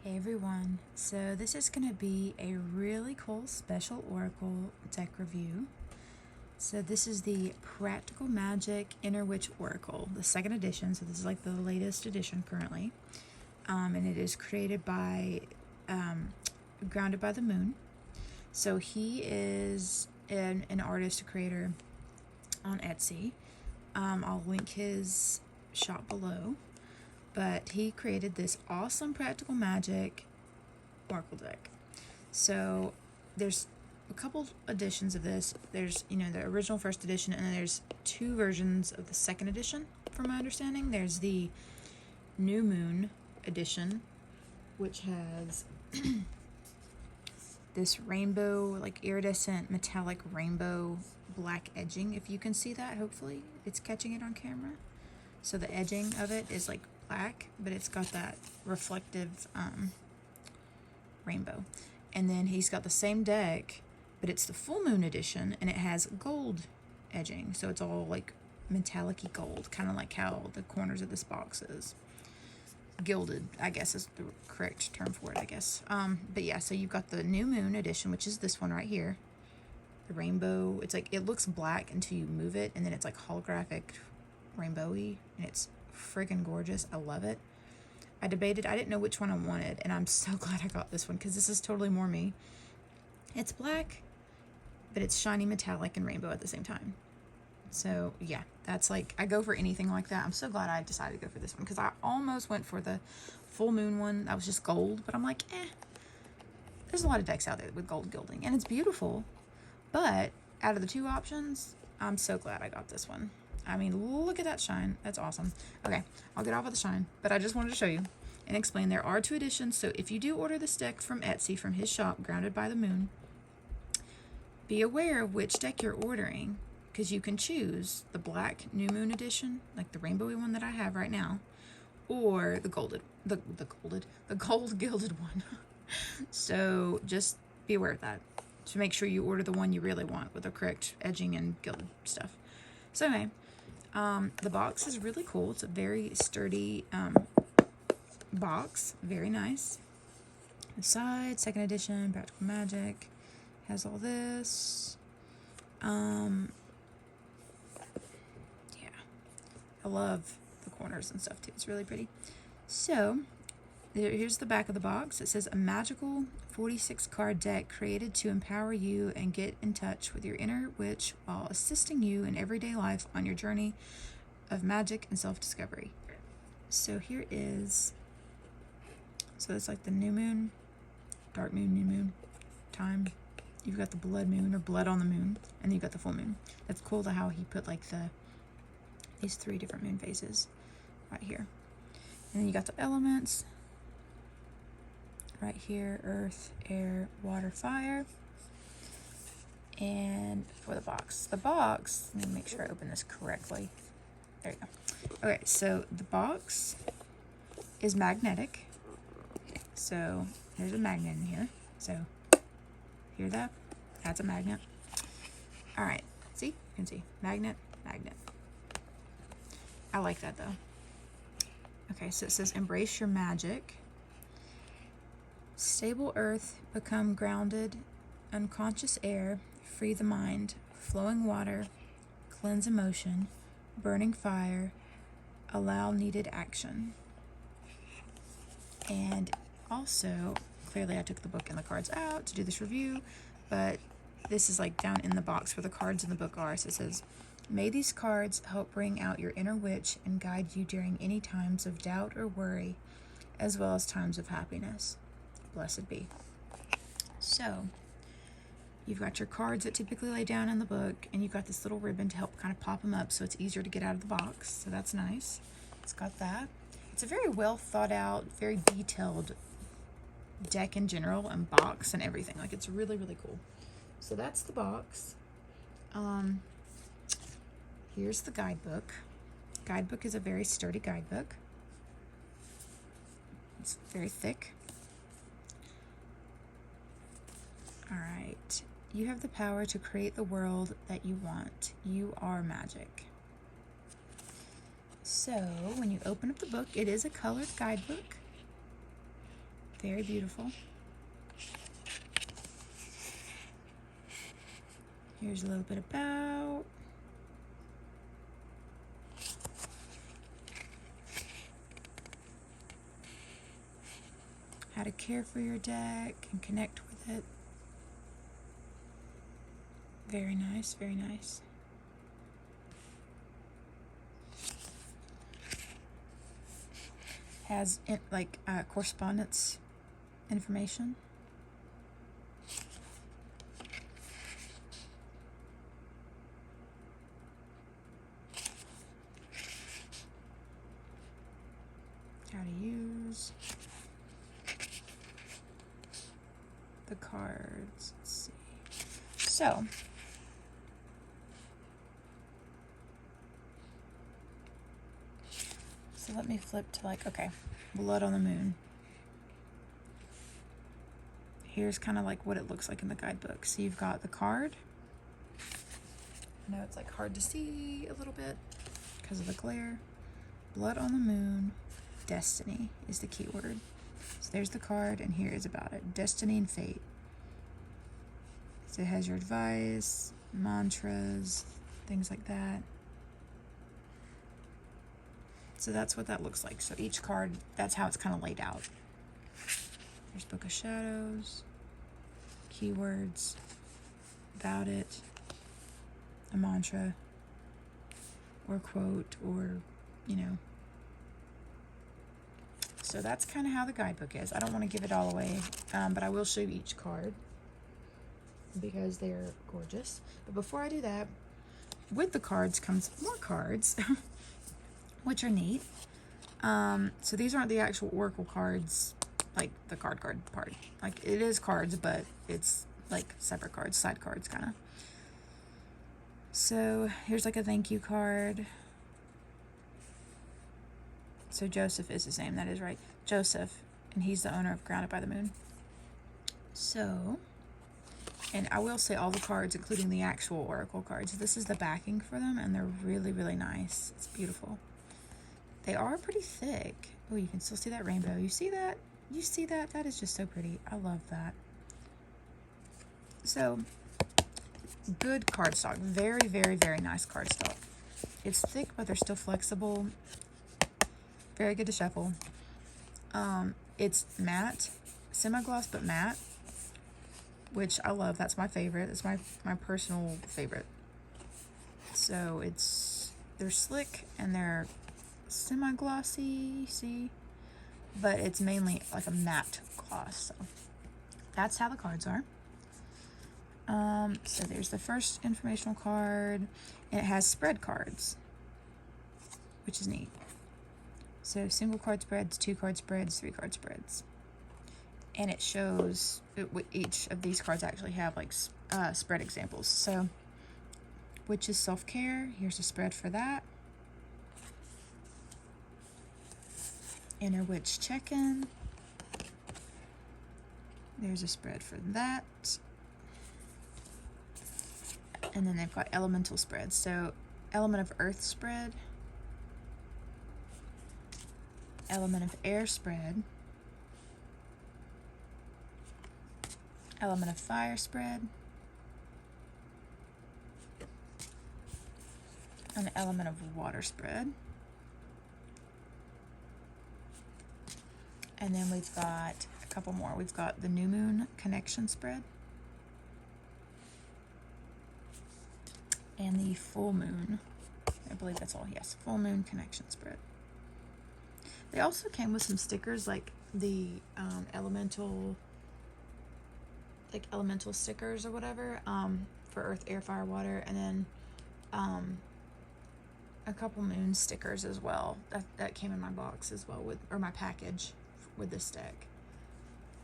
Hey everyone, so this is going to be a really cool special Oracle deck review. So this is the Practical Magic Inner Witch Oracle, the second edition, so this is like the latest edition currently. And it is created by GroundedByTheMoon. So he is an artist, a creator on Etsy. I'll link his shop below. But he created this awesome Practical Magic Oracle deck. So there's a couple editions of this. There's, the original first edition, and then there's two versions of the second edition, from my understanding. There's the New Moon edition, which has this rainbow, like iridescent metallic rainbow black edging. If you can see that, hopefully it's catching it on camera. So the edging of it is like black, but it's got that reflective rainbow. And then he's got the same deck, but it's the full moon edition, and it has gold edging. So it's all like metallic-y gold, kind of like how the corners of this box is. Gilded, I guess is the correct term for it, I guess. But yeah, so you've got the New Moon edition, which is this one right here. The rainbow, it's like, it looks black until you move it, and then it's like holographic rainbowy, and it's friggin' gorgeous. I love it. I debated, I didn't know which one I wanted, and I'm so glad I got this one because this is totally more me. It's black, but it's shiny metallic and rainbow at the same time. So yeah, that's like, I go for anything like that. I'm so glad I decided to go for this one because I almost went for the full moon one that was just gold, but I'm like, there's a lot of decks out there with gold gilding, and it's beautiful, but out of the two options, I'm so glad I got this one. I mean, look at that shine. That's awesome. Okay, I'll get off of the shine, but I just wanted to show you and explain there are two editions. So if you do order this deck from Etsy, from his shop, GroundedByTheMoon, be aware of which deck you're ordering, because you can choose the black New Moon edition, like the rainbowy one that I have right now, or the gold gilded one. So just be aware of that, to make sure you order the one you really want with the correct edging and gilded stuff. So anyway, the box is really cool. It's a very sturdy box. Very nice. The side, second edition, Practical Magic. Has all this. Yeah. I love the corners and stuff too. It's really pretty. So, here's the back of the box. It says, a magical 46 card deck created to empower you and get in touch with your inner witch while assisting you in everyday life on your journey of magic and self-discovery. So here is, so it's like the new moon, dark moon, new moon time. You've got the blood moon, or blood on the moon, and then you've got the full moon. That's cool to how he put like these three different moon phases right here. And then you got the elements right here: earth, air, water, fire. And for the box, let me make sure I open this correctly. There you go. Okay, so the box is magnetic. So there's a magnet in here. So hear that? That's a magnet. All right, see? You can see magnet, magnet. I like that though. Okay, so it says, embrace your magic. Stable earth, become grounded. Unconscious air, free the mind. Flowing water, cleanse emotion. Burning fire, allow needed action. And also, clearly I took the book and the cards out to do this review, but this is like down in the box where the cards in the book are. So it says, may these cards help bring out your inner witch and guide you during any times of doubt or worry, as well as times of happiness. Blessed be. So, you've got your cards that typically lay down in the book, and you've got this little ribbon to help kind of pop them up so it's easier to get out of the box. So that's nice. It's got that. It's a very well thought out, very detailed deck in general, and box and everything. Like, it's really, really cool. So that's the box. Here's the guidebook. Guidebook is a very sturdy guidebook. It's very thick. All right. You have the power to create the world that you want. You are magic. So when you open up the book, it is a colored guidebook. Very beautiful. Here's a little bit about. How to care for your deck and connect with it. Very nice, very nice. Has correspondence information. How to use the cards. Let's see. So, let me flip to okay, Blood on the Moon. Here's kind of like what it looks like in the guidebook. So you've got the card. I know it's like hard to see a little bit because of the glare. Blood on the Moon, Destiny is the keyword. So there's the card, and here is about it. Destiny and fate. So it has your advice, mantras, things like that. So that's what that looks like. So each card, that's how it's kind of laid out. There's Book of Shadows, keywords, about it, a mantra, or quote, or, you know. So that's kind of how the guidebook is. I don't want to give it all away, but I will show you each card because they're gorgeous. But before I do that, with the cards comes more cards, which are neat. So these aren't the actual Oracle cards, like the card part. Like it is cards, but it's like separate cards, side cards kind of. So here's like a thank you card. So Joseph is his name, that is right. Joseph, and he's the owner of Grounded by the Moon. So, and I will say all the cards, including the actual Oracle cards, this is the backing for them, and they're really, really nice. It's beautiful. They are pretty thick. Oh, you can still see that rainbow. You see that? You see that? That is just so pretty. I love that. So, good cardstock. Very, very, very nice cardstock. It's thick, but they're still flexible. Very good to shuffle. It's matte, semi-gloss, but matte, which I love. That's my favorite. It's my personal favorite. So they're slick and they're semi-glossy, see? But it's mainly like a matte gloss. So that's how the cards are. So there's the first informational card. And it has spread cards, which is neat. So single card spreads, 2 card spreads, 3 card spreads. And it shows, each of these cards actually have like spread examples. So, which is self-care. Here's a spread for that. Inner Witch check-in. There's a spread for that. And then they've got elemental spreads. So, Element of Earth spread. Element of Air spread. Element of Fire spread. An Element of Water spread. And then we've got a couple more. We've got the New Moon Connection spread. And the Full Moon. I believe that's all. Yes, Full Moon Connection spread. They also came with some stickers like the elemental stickers or whatever, for Earth, Air, Fire, Water, and then a couple moon stickers as well. That came in my box as well, or my package with this deck.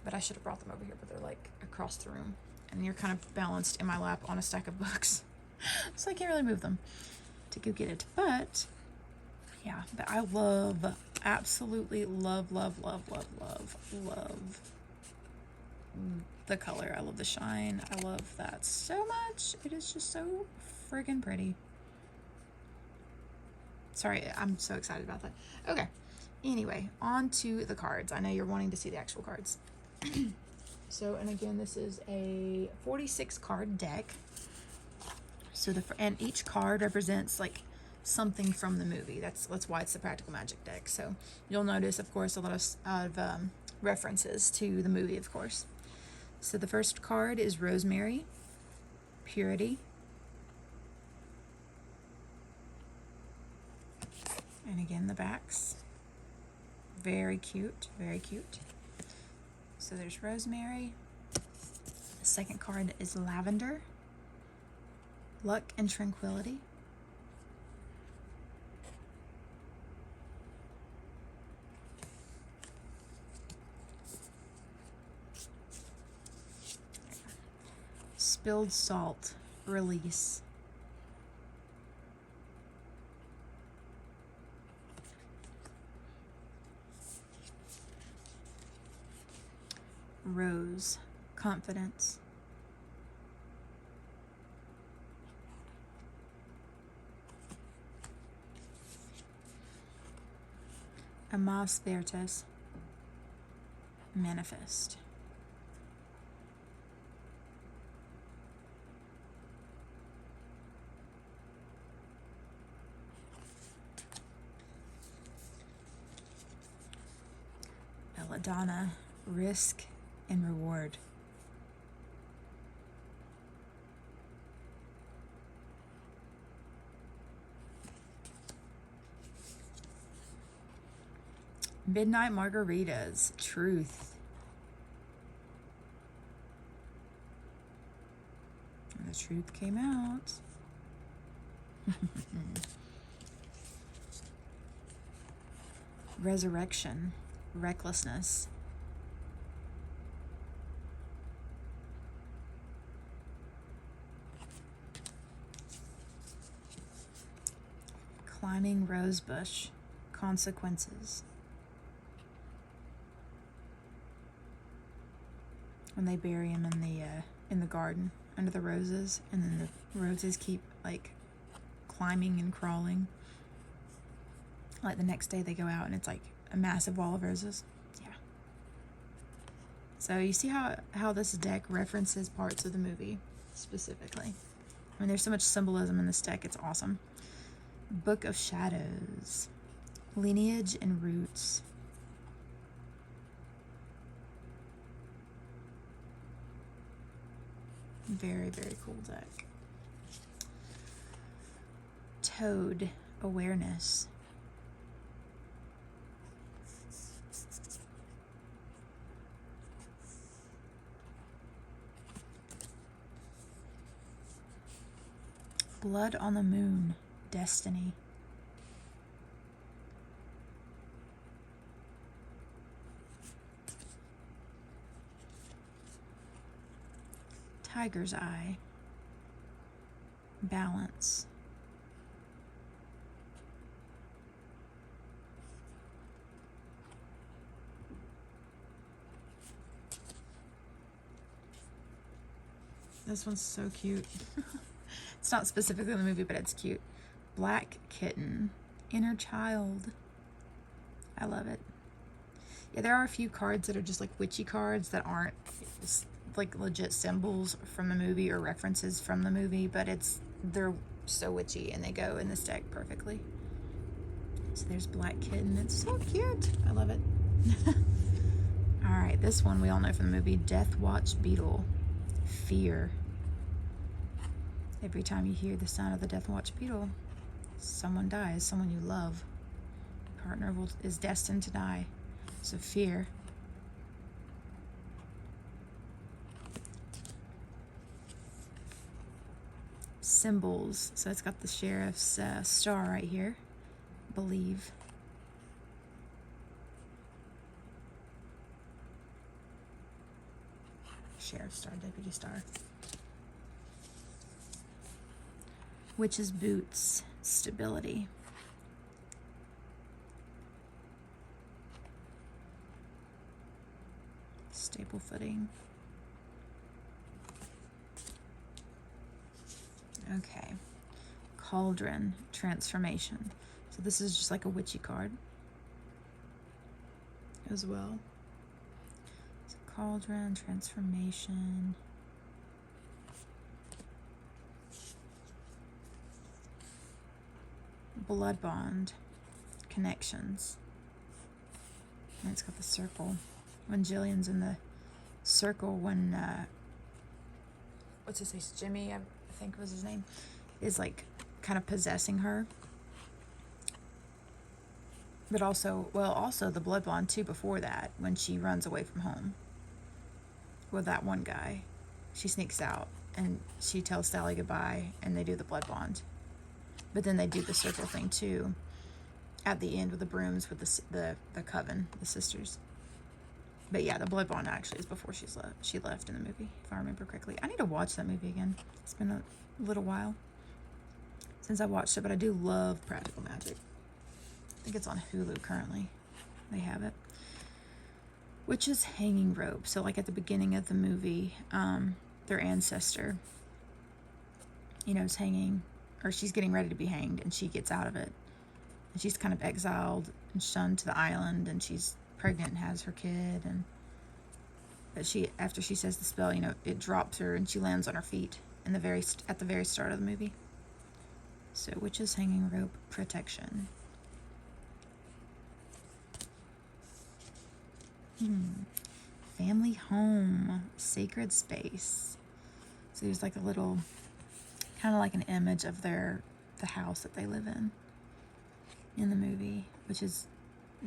But I should have brought them over here, but they're like across the room. And you're kind of balanced in my lap on a stack of books. So I can't really move them to go get it. But yeah, but I love, absolutely love the color. I love the shine. I love that so much. It is just so friggin' pretty. Sorry, I'm so excited about that. Okay, Anyway, on to the cards. I know you're wanting to see the actual cards. So, and again, this is a 46 card deck. So and each card represents like something from the movie. That's why it's the Practical Magic deck. So you'll notice, of course, a lot of references to the movie, of course. So the first card is Rosemary, Purity, and again the backs. Very cute, very cute. So there's Rosemary. The second card is Lavender, Luck and Tranquility. Spilled Salt, Release. Rose, Confidence. Amas Vertas, Manifest. Belladonna, Risk and Reward. Midnight Margaritas, Truth. And the truth came out. Resurrection, Recklessness. Climbing Rosebush, Consequences. When they bury him in the garden under the roses, and then the roses keep like climbing and crawling. Like the next day they go out and it's like a massive wall of roses. Yeah. So you see how this deck references parts of the movie specifically. I mean, there's so much symbolism in this deck. It's awesome. Book of Shadows, Lineage and Roots. Very, very cool deck. Toad, Awareness. Blood on the Moon, Destiny. Tiger's Eye, Balance. This one's so cute. It's not specifically in the movie, but it's cute. Black Kitten, Inner Child. I love it. Yeah, there are a few cards that are just like witchy cards that aren't like legit symbols from the movie or references from the movie, but they're so witchy and they go in this deck perfectly. So there's Black Kitten. It's so cute. I love it. All right, this one we all know from the movie, Death Watch Beetle, Fear. Every time you hear the sound of the Death Watch Beetle, someone dies, someone you love. Partner is destined to die. So fear. Symbols. So it's got the sheriff's star right here. Believe. Sheriff star, deputy star. Witch's boots, stability. Stable footing. Okay. Cauldron, transformation. So this is just like a witchy card. as well. It's a cauldron, transformation. Blood bond, connections. And it's got the circle. When Jillian's in the circle, when what's his face, Jimmy, I think was his name, is like kind of possessing her. But also, well, also the blood bond too before that, when she runs away from home with that one guy. She sneaks out and she tells Sally goodbye and they do the blood bond. But then they do the circle thing too at the end with the brooms with the coven, the sisters. But yeah, the blood bond actually is before she left in the movie, if I remember correctly. I need to watch that movie again. It's been a little while since I watched it, but I do love practical magic. I think it's on Hulu currently. They have it. Witch's hanging rope. So like at the beginning of the movie, their ancestor, is hanging, or she's getting ready to be hanged, and she gets out of it. And she's kind of exiled and shunned to the island, and she's pregnant and has her kid, but after she says the spell, it drops her and she lands on her feet at the very start of the movie. So witch's hanging rope, protection. Family home, sacred space. So there's like a little, kind of like an image of the house that they live in the movie, which is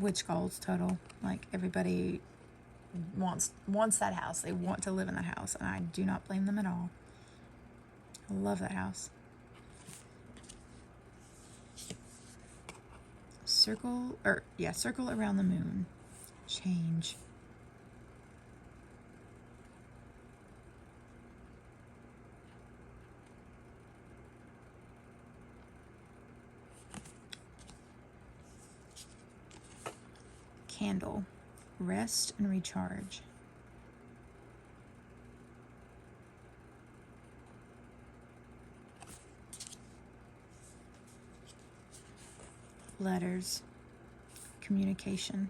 witch goals total. Like everybody wants that house. They want to live in that house, and I do not blame them at all. I love that house. Circle around the moon. Change. Candle. Rest and recharge. Letters. Communication.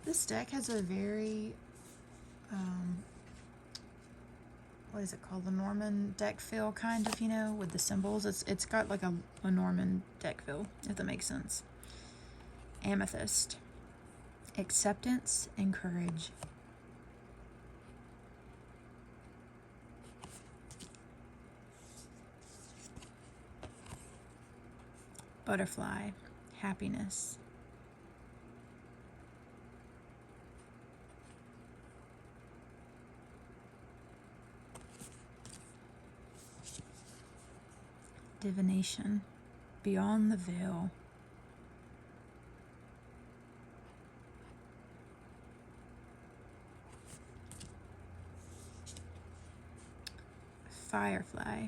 This deck has a very, what is it called? The Norman deck feel, kind of, with the symbols. It's got like a Norman deck feel, if that makes sense. Amethyst. Acceptance and courage. Butterfly. Happiness. Divination. Beyond the veil. Firefly.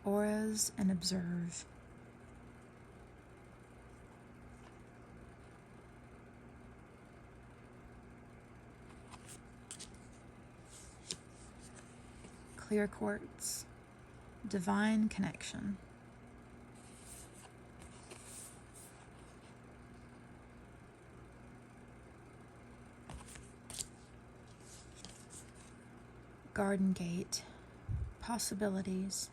Auras and observe. Clear quartz. Divine connection. Garden gate. Possibilities.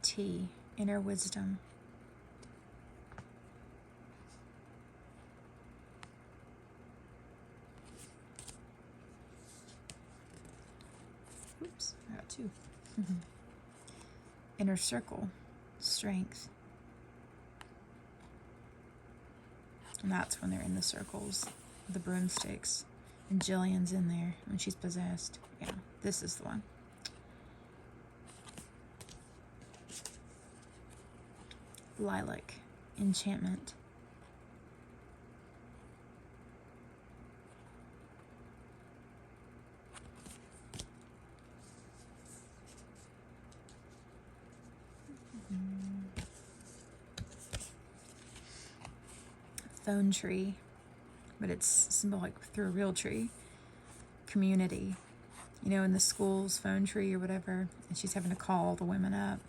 T. Inner wisdom. Oops, I got two. Inner circle. Strength. And that's when they're in the circles, the broomsticks. And Jillian's in there when she's possessed. Yeah, this is the one. Lilac. Enchantment. Phone tree, but it's symbolic through a real tree. community, you know, in the school's phone tree or whatever, and she's having to call the women up.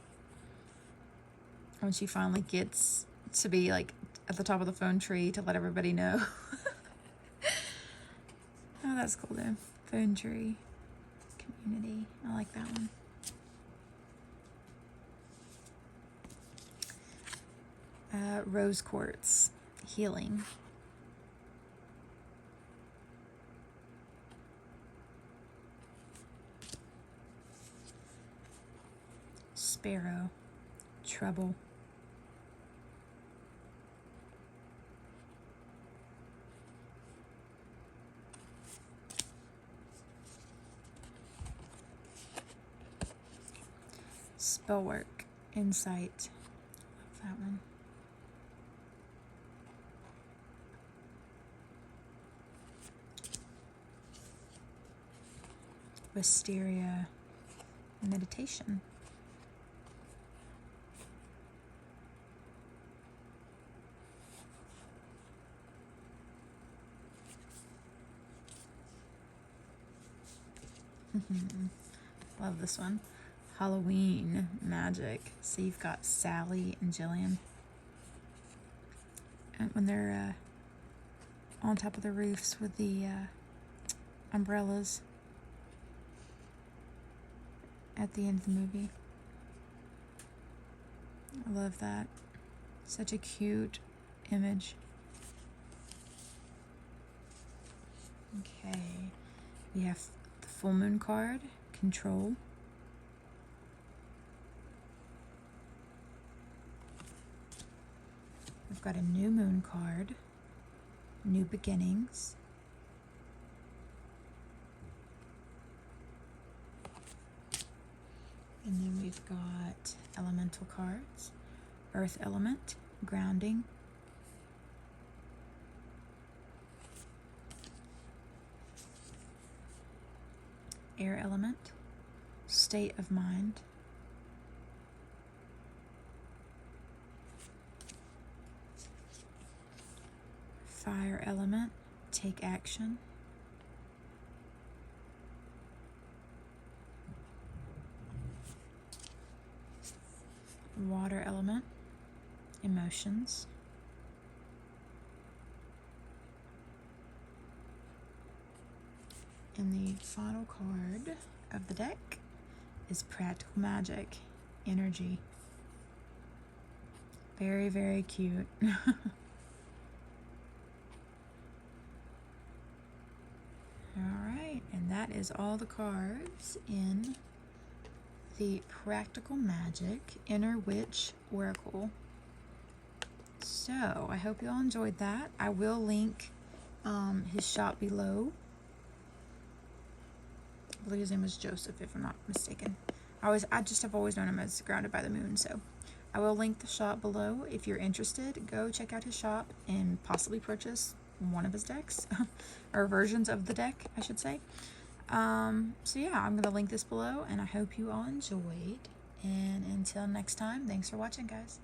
When she finally gets to be like at the top of the phone tree to let everybody know. Oh, that's cool though. Phone tree community. I like that one. Rose quartz healing. Sparrow trouble. Spellwork insight. Love that one. Wisteria meditation. Love this one. Halloween magic. So you've got Sally and Jillian. And when they're on top of the roofs with the umbrellas at the end of the movie. I love that. Such a cute image. Okay. We have the full moon card, control. We've got a new moon card, new beginnings. And then we've got elemental cards, earth element, grounding. Air element, state of mind. Fire element, take action. Water element, emotions. And the final card of the deck is practical magic, energy. Very, very cute. Alright, and that is all the cards in the Practical Magic Inner Witch Oracle. So, I hope you all enjoyed that. I will link his shop below. I believe his name was Joseph, if I'm not mistaken. I just have always known him as Grounded by the Moon, so I will link the shop below. If you're interested, go check out his shop and possibly purchase one of his decks, or versions of the deck, I should say. So yeah, I'm going to link this below, and I hope you all enjoyed. And until next time, thanks for watching, guys.